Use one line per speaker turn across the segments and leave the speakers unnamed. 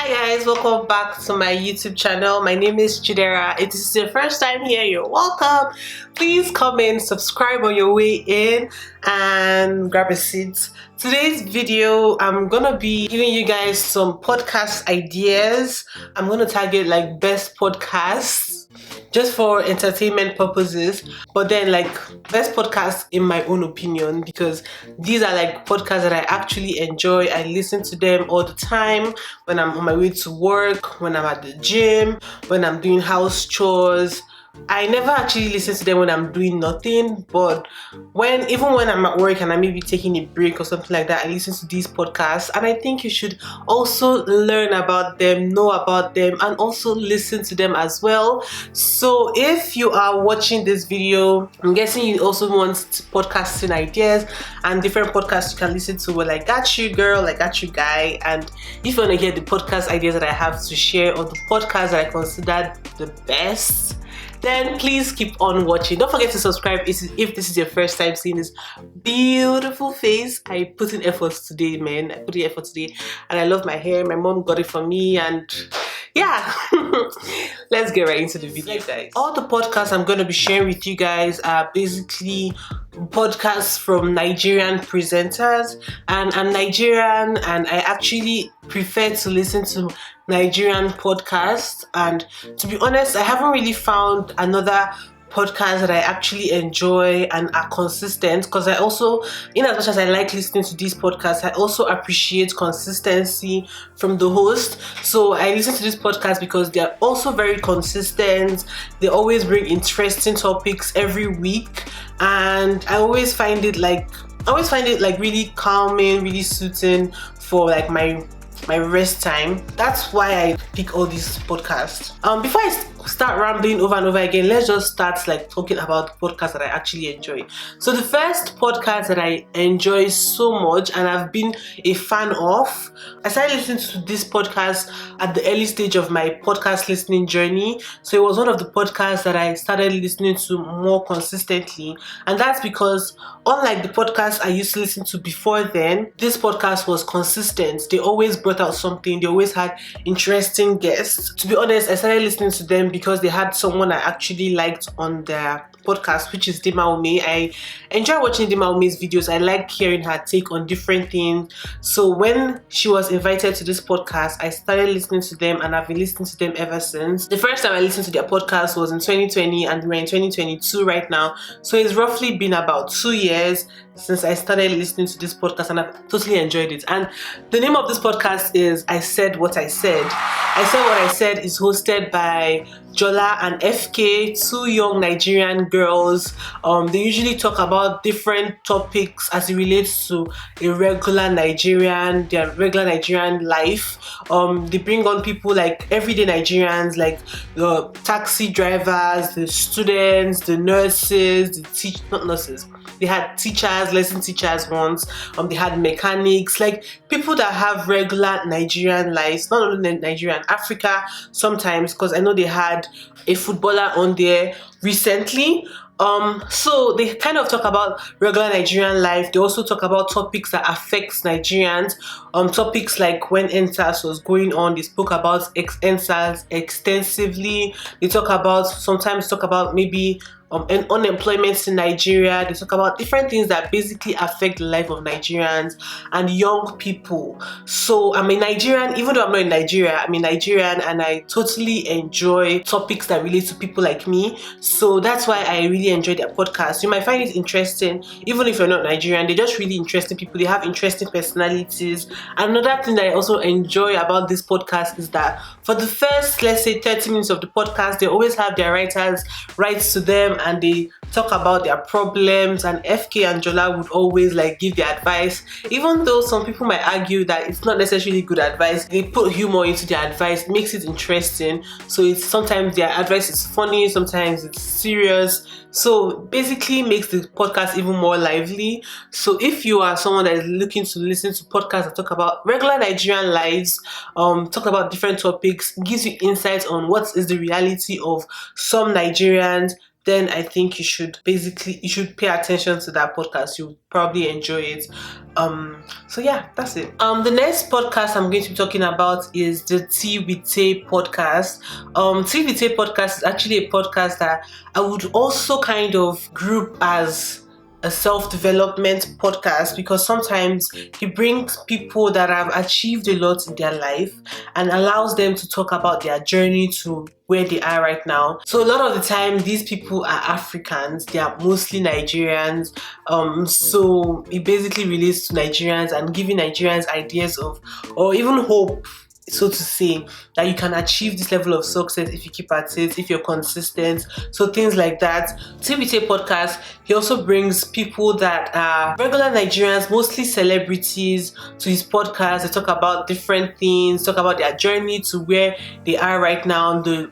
Hi guys, welcome back to my YouTube channel. My name is Chidera. If this is your first time here, you're welcome. Please come in, subscribe on your way in, and grab a seat. Today's video, I'm gonna be giving you guys some podcast ideas. I'm gonna target like best podcasts just for entertainment purposes, but then like best podcasts in my own opinion, because these are like podcasts that I actually enjoy. I listen to them all the time when I'm on my way to work, when I'm at the gym, when I'm doing house chores. I never actually listen to them when I'm doing nothing, but even when I'm at work and I may be taking a break or something like that, I listen to these podcasts, and I think you should also learn about them, know about them, and also listen to them as well. So if you are watching this video, I'm guessing you also want podcasting ideas and different podcasts you can listen to. Well, I got you girl, I got you guy. And if you want to hear the podcast ideas that I have to share, or the podcasts that I consider the best, then please keep on watching. Don't forget to subscribe if this is your first time seeing this beautiful face. I put in efforts today, man. I put in effort today, and I love my hair. My mom got it for me, and yeah. Let's get right into the video, guys. All the podcasts I'm going to be sharing with you guys are basically podcasts from Nigerian presenters, and I'm Nigerian, and I actually prefer to listen to Nigerian podcasts. And to be honest, I haven't really found another podcast that I actually enjoy and are consistent, because I also, in as much as I like listening to these podcasts, I also appreciate consistency from the host. So I listen to this podcast because they are also very consistent. They always bring interesting topics every week, and I always find it like really calming, really soothing for like my rest time. That's why I pick all these podcasts. Before I start rambling over and over again, let's just start like talking about podcasts that I actually enjoy. So the first podcast that I enjoy so much and I've been a fan of, I started listening to this podcast at the early stage of my podcast listening journey. So it was one of the podcasts that I started listening to more consistently, and that's because unlike the podcasts I used to listen to before then, this podcast was consistent. They always brought out something. They always had interesting guests. To be honest, I started listening to them because they had someone I actually liked on their podcast, which is Dima Ome. I enjoy watching Dima Ome's videos. I like hearing her take on different things. So when she was invited to this podcast, I started listening to them, and I've been listening to them ever since. The first time I listened to their podcast was in 2020, and we're in 2022 right now. So it's roughly been about 2 years since I started listening to this podcast, and I've totally enjoyed it. And the name of this podcast is I Said What I Said. I Said What I Said is hosted by Jola and FK, two young Nigerian girls. They usually talk about different topics as it relates to their regular Nigerian life. They bring on people like everyday Nigerians, like the taxi drivers, the students, the nurses, not nurses. They had teachers, lesson teachers once. They had mechanics, like people that have regular Nigerian lives, not only Nigerian, Africa sometimes, because I know they had a footballer on there recently. So they kind of talk about regular Nigerian life. They also talk about topics that affects Nigerians. Topics like when EndSARS was going on, they spoke about EndSARS extensively. They sometimes talk about maybe unemployment in Nigeria. They talk about different things that basically affect the life of Nigerians and young people. So I'm a Nigerian, even though I'm not in Nigeria, I'm a Nigerian, and I totally enjoy topics that relate to people like me. So that's why I really enjoy their podcast. You might find it interesting, even if you're not Nigerian. They're just really interesting people. They have interesting personalities. Another thing that I also enjoy about this podcast is that for the first, let's say, 30 minutes of the podcast, they always have their writers write to them, and they talk about their problems, and FK and Jola would always like give their advice. Even though some people might argue that it's not necessarily good advice, they put humor into their advice, it makes it interesting. So it's sometimes their advice is funny, sometimes it's serious. So basically makes the podcast even more lively. So if you are someone that is looking to listen to podcasts that talk about regular Nigerian lives, talk about different topics, gives you insights on what is the reality of some Nigerians, then I think you should pay attention to that podcast. You'll probably enjoy it. So yeah, that's it. The next podcast I'm going to be talking about is the TBT Podcast. TBT Podcast is actually a podcast that I would also kind of group as a self-development podcast, because sometimes it brings people that have achieved a lot in their life and allows them to talk about their journey to where they are right now. So a lot of the time these people are Africans, they are mostly Nigerians, so it basically relates to Nigerians and giving Nigerians ideas of, or even hope, so to say, that you can achieve this level of success if you keep at it, if you're consistent. So things like that. TBT Podcast, he also brings people that are regular Nigerians, mostly celebrities, to his podcast. They talk about different things, talk about their journey to where they are right now, the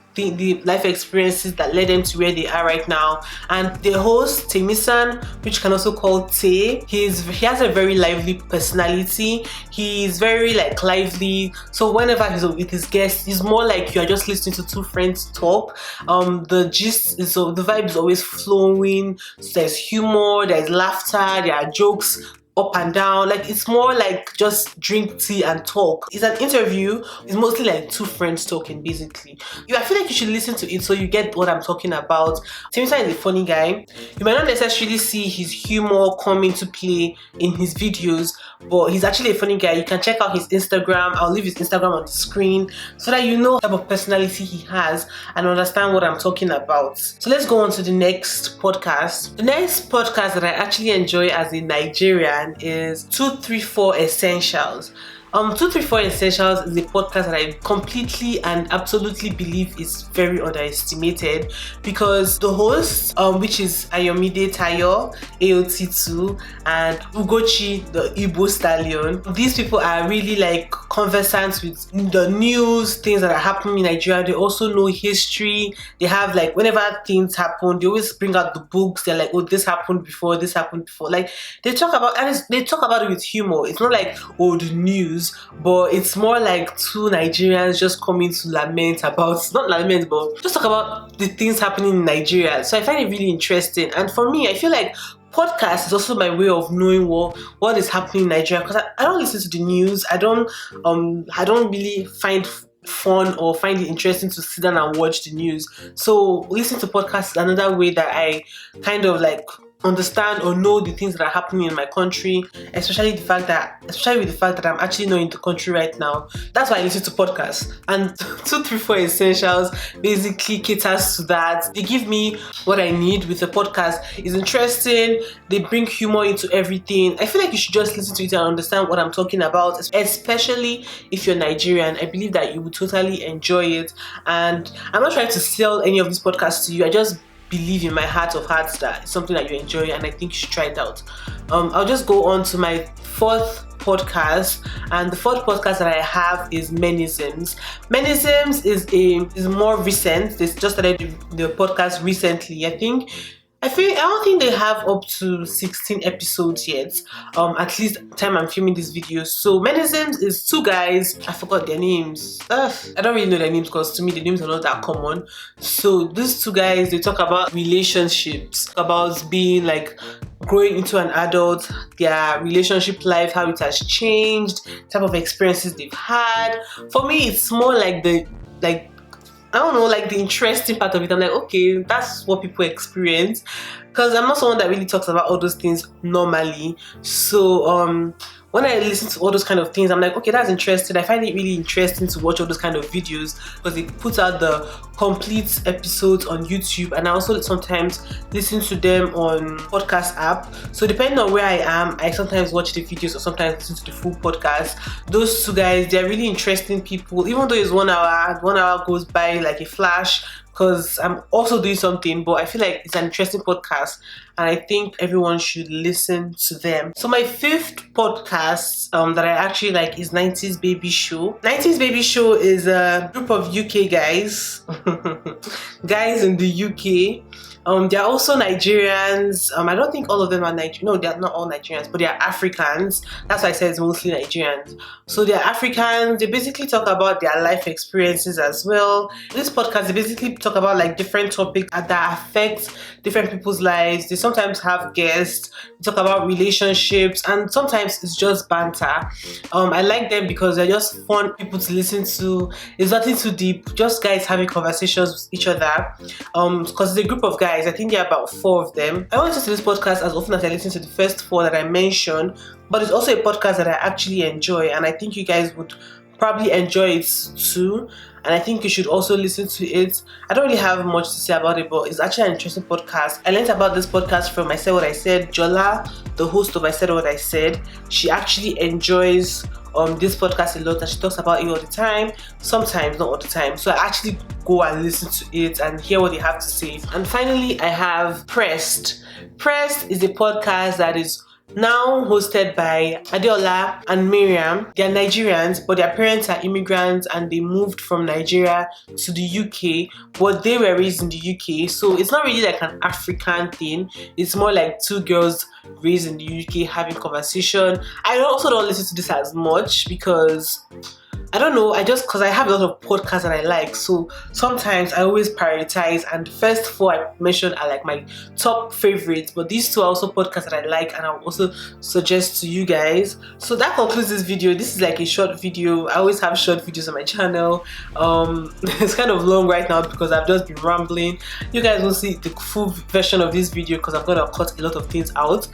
life experiences that led them to where they are right now. And the host, Temisan, which you can also call Tay, he has a very lively personality. He's very lively. So whenever he's with his guests, it's more like you are just listening to two friends talk. The gist is, so the vibe is always flowing. So there's humor, there's laughter, there are jokes up and down. It's more like just drink tea and talk. It's an interview. It's mostly like two friends talking, basically. I feel like you should listen to it so you get what I'm talking about. Timisa is a funny guy. You might not necessarily see his humor come into play in his videos, but he's actually a funny guy. You can check out his Instagram. I'll leave his Instagram on the screen so that you know the type of personality he has and understand what I'm talking about. So let's go on to the next podcast. The next podcast that I actually enjoy as a Nigerian is 234 Essentials. 234 Essentials is a podcast that I completely and absolutely believe is very underestimated, because the hosts, which is Ayomide Tayo, AOT2, and Ugochi, the Igbo stallion, these people are really conversant with the news, things that are happening in Nigeria. They also know history. They have whenever things happen, they always bring out the books. They're like, oh, this happened before, this happened before. They talk about, and they talk about it with humor. It's not like, oh, the news, but it's more like two Nigerians just coming to lament about, not lament, but just talk about the things happening in Nigeria. So I find it really interesting. And for me, I feel like podcast is also my way of knowing what is happening in Nigeria, because I don't listen to the news. I don't really find fun or find it interesting to sit down and watch the news. So listening to podcasts is another way that I kind of understand or know the things that are happening in my country, especially with the fact that I'm actually not in the country right now. That's why I listen to podcasts. And 234 Essentials basically caters to that. They give me what I need with the podcast. It's interesting. They bring humor into everything. I feel like you should just listen to it and understand what I'm talking about, especially if you're Nigerian. I believe that you would totally enjoy it. And I'm not trying to sell any of these podcasts to you. I just believe in my heart of hearts that it's something that you enjoy, and I think you should try it out. I'll just go on to my fourth podcast, and the fourth podcast that I have is Menisms. Menisms is more recent. They just started the podcast recently. I don't think they have up to 16 episodes yet, at least time I'm filming this video. So Menisms is two guys, I forgot their names. I don't really know their names because to me the names are not that common. So these two guys, they talk about relationships, about being growing into an adult, their relationship life, how it has changed, type of experiences they've had. For me, it's more like the interesting part of it. I'm like, okay, that's what people experience, because I'm not someone that really talks about all those things normally. So when I listen to all those kind of things, I'm like, okay, that's interesting. I find it really interesting to watch all those kind of videos, because they put out the complete episodes on YouTube, and I also sometimes listen to them on podcast app. So depending on where I am, I sometimes watch the videos or sometimes listen to the full podcast. Those two guys, they're really interesting people. Even though it's 1 hour, 1 hour goes by like a flash, because I'm also doing something, but I feel like it's an interesting podcast and I think everyone should listen to them. So my fifth podcast that I actually like is 90s Baby Show. 90s Baby Show is a group of UK guys, guys in the UK. They're also Nigerians. I don't think all of them are Nigerian. No, they're not all Nigerians, but they're Africans. That's why I said it's mostly Nigerians. So they're Africans. They basically talk about their life experiences as well. This podcast, they basically talk about like different topics that affect different people's lives. They sometimes have guests. They talk about relationships, and sometimes it's just banter. I like them because they're just fun people to listen to. It's nothing too deep. Just guys having conversations with each other. Because it's a group of guys. I think there are about 4 of them. I want to listen to this podcast as often as I listen to the first 4 that I mentioned, but it's also a podcast that I actually enjoy, and I think you guys would probably enjoy it too. And I think you should also listen to it. I don't really have much to say about it, but it's actually an interesting podcast. I learned about this podcast from I Said What I Said. Jola, the host of I Said What I Said, she actually enjoys this podcast a lot, and she talks about it all the time. Sometimes, not all the time. So I actually go and listen to it and hear what they have to say. And finally, I have Pressed. Pressed is a podcast that is now hosted by Adeola and Miriam. They are Nigerians, but their parents are immigrants and they moved from Nigeria to the UK, but they were raised in the UK. So it's not really like an African thing. It's more like 2 girls raised in the UK having conversation. I also don't listen to this as much because I don't know, because I have a lot of podcasts that I like, so sometimes I always prioritize, and the first 4 I mentioned are like my top favorites, but these 2 are also podcasts that I like and I'll also suggest to you guys. So that concludes this video. This is like a short video. I always have short videos on my channel. It's kind of long right now because I've just been rambling. You guys will see the full version of this video because I'm gonna cut a lot of things out.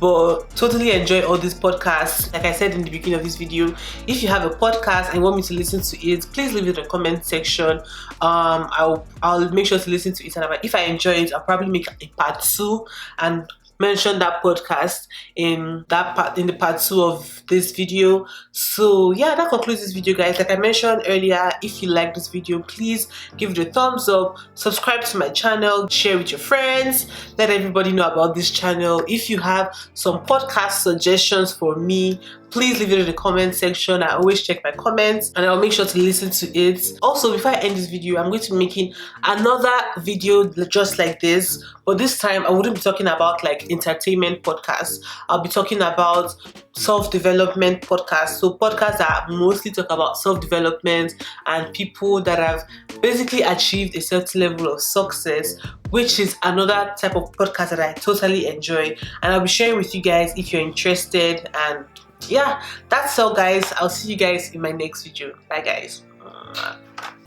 But totally enjoy all these podcasts. Like I said in the beginning of this video, if you have a podcast and you want me to listen to it, please leave it in the comment section. I'll make sure to listen to it, and if I enjoy it, I'll probably make a part 2 and mention that podcast in the part 2 of this video. So yeah, that concludes this video, guys. Like I mentioned earlier, if you like this video, please give it a thumbs up, subscribe to my channel, share with your friends, let everybody know about this channel. If you have some podcast suggestions for me, please leave it in the comment section. I always check my comments and I'll make sure to listen to it. Also, before I end this video, I'm going to be making another video just like this, but this time I wouldn't be talking about like entertainment podcasts. I'll be talking about self-development podcasts. So podcasts that mostly talk about self-development and people that have basically achieved a certain level of success, which is another type of podcast that I totally enjoy, and I'll be sharing with you guys if you're interested. And yeah, that's all, guys. I'll see you guys in my next video. Bye, guys.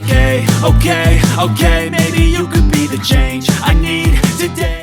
Okay, maybe you could be the change I need today.